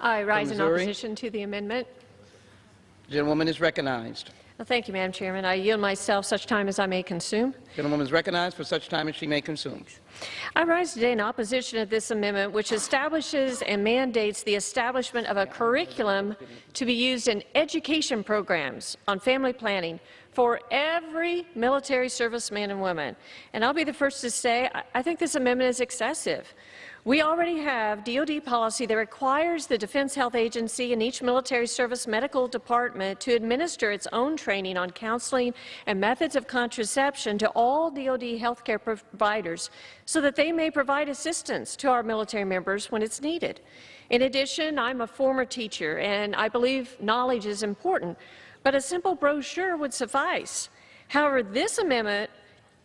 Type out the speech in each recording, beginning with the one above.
I rise in Missouri. opposition to the amendment. The gentlewoman is recognized. Well, thank you, Madam Chairman. I yield myself such time as I may consume. The gentlewoman is recognized for such time as she may consume. I rise today in opposition to this amendment, which establishes and mandates the establishment of a curriculum to be used in education programs on family planning for every military serviceman and woman. And I'll be the first to say I think this amendment is excessive. We already have DoD policy that requires the Defense Health Agency and each military service medical department to administer its own training on counseling and methods of contraception to all DoD healthcare providers so that they may provide assistance to our military members when it's needed. In addition, I'm a former teacher, and I believe knowledge is important, but a simple brochure would suffice. However, this amendment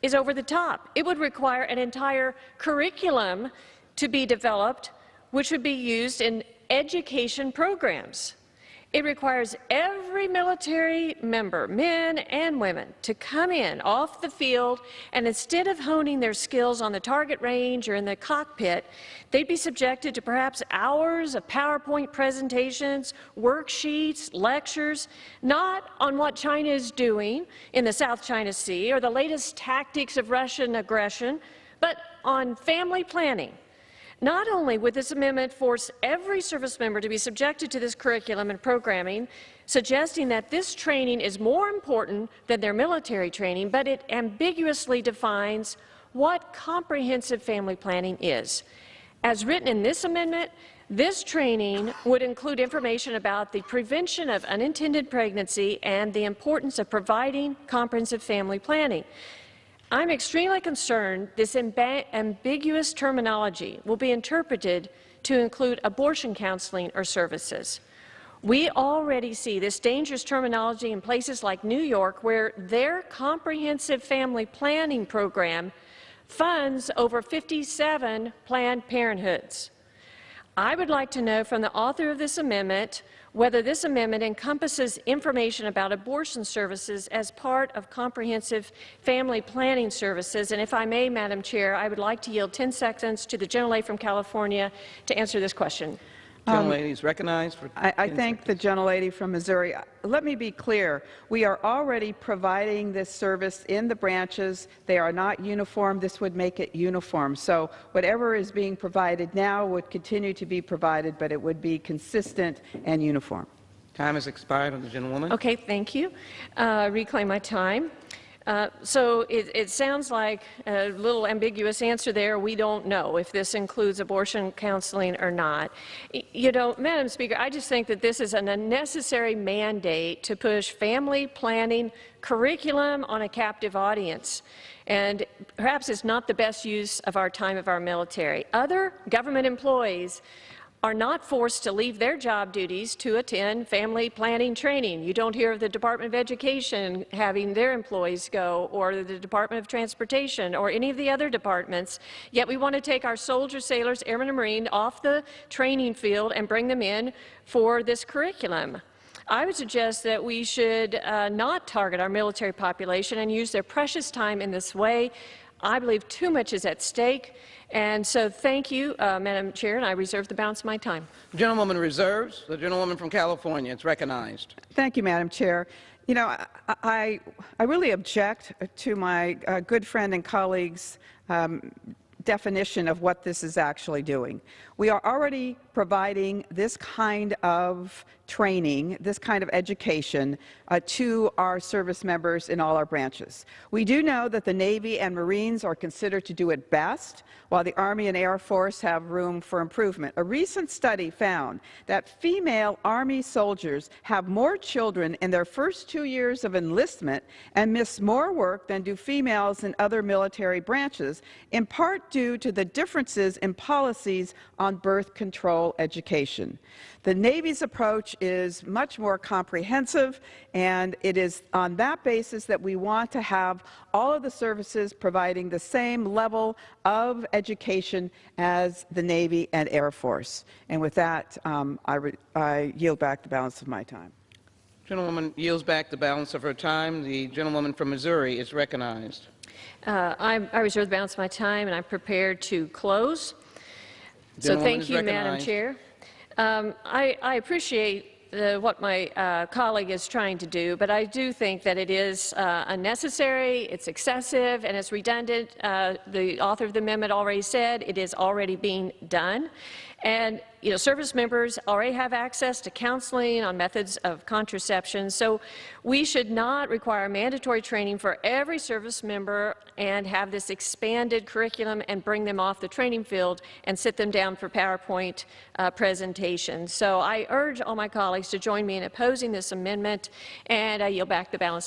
is over the top. It would require an entire curriculum to be developed, which would be used in education programs. It requires every military member, men and women, to come in off the field, and instead of honing their skills on the target range or in the cockpit, they'd be subjected to perhaps hours of PowerPoint presentations, worksheets, lectures, not on what China is doing in the South China Sea or the latest tactics of Russian aggression, but on family planning. Not only would this amendment force every service member to be subjected to this curriculum and programming, suggesting that this training is more important than their military training, but it ambiguously defines what comprehensive family planning is. As written in this amendment, this training would include information about the prevention of unintended pregnancy and the importance of providing comprehensive family planning. I'm extremely concerned this ambiguous terminology will be interpreted to include abortion counseling or services. We already see this dangerous terminology in places like New York, where their comprehensive family planning program funds over 57 Planned Parenthoods. I would like to know from the author of this amendment whether this amendment encompasses information about abortion services as part of comprehensive family planning services. And if I may, Madam Chair, I would like to yield 10 seconds to the gentlelady from California to answer this question. Gentlelady is recognized for I thank the gentlelady from Missouri. Let me be clear. We are already providing this service in the branches. They are not uniform. This would make it uniform. So whatever is being provided now would continue to be provided, but it would be consistent and uniform. Time has expired on the gentlewoman. Okay, thank you. Reclaim my time. So it sounds like a little ambiguous answer there. We don't know if this includes abortion counseling or not. You know, Madam Speaker, I just think that this is an unnecessary mandate to push family planning curriculum on a captive audience. And perhaps it's not the best use of our time of our military. Other government employees are not forced to leave their job duties to attend family planning training. You don't hear of the Department of Education having their employees go, or the Department of Transportation, or any of the other departments. Yet we want to take our soldiers, sailors, airmen, and Marines off the training field and bring them in for this curriculum. I would suggest that we should not target our military population and use their precious time in this way. I believe too much is at stake. And so thank you, Madam Chair, and I reserve the balance of my time. The gentlewoman reserves. The gentlewoman from California is recognized. Thank you, Madam Chair. You know, I really object to my good friend and colleague's definition of what this is actually doing. We are already providing this kind of training, this kind of education to our service members in all our branches. We do know that the Navy and Marines are considered to do it best, while the Army and Air Force have room for improvement. A recent study found that female Army soldiers have more children in their first 2 years of enlistment and miss more work than do females in other military branches, in part due to the differences in policies on birth control education. The Navy's approach is much more comprehensive, and it is on that basis that we want to have all of the services providing the same level of education as the Navy and Air Force. And with that, I yield back the balance of my time. Gentlewoman yields back the balance of her time. The gentlewoman from Missouri is recognized. I reserve the balance of my time, and I'm prepared to close. So thank you, Madam Chair. I appreciate what my colleague is trying to do, but I do think that it is unnecessary, it's excessive, and it's redundant. The author of the amendment already said it is already being done. And service members already have access to counseling on methods of contraception, so we should not require mandatory training for every service member and have this expanded curriculum and bring them off the training field and sit them down for PowerPoint presentations. So I urge all my colleagues to join me in opposing this amendment, and I yield back the balance of my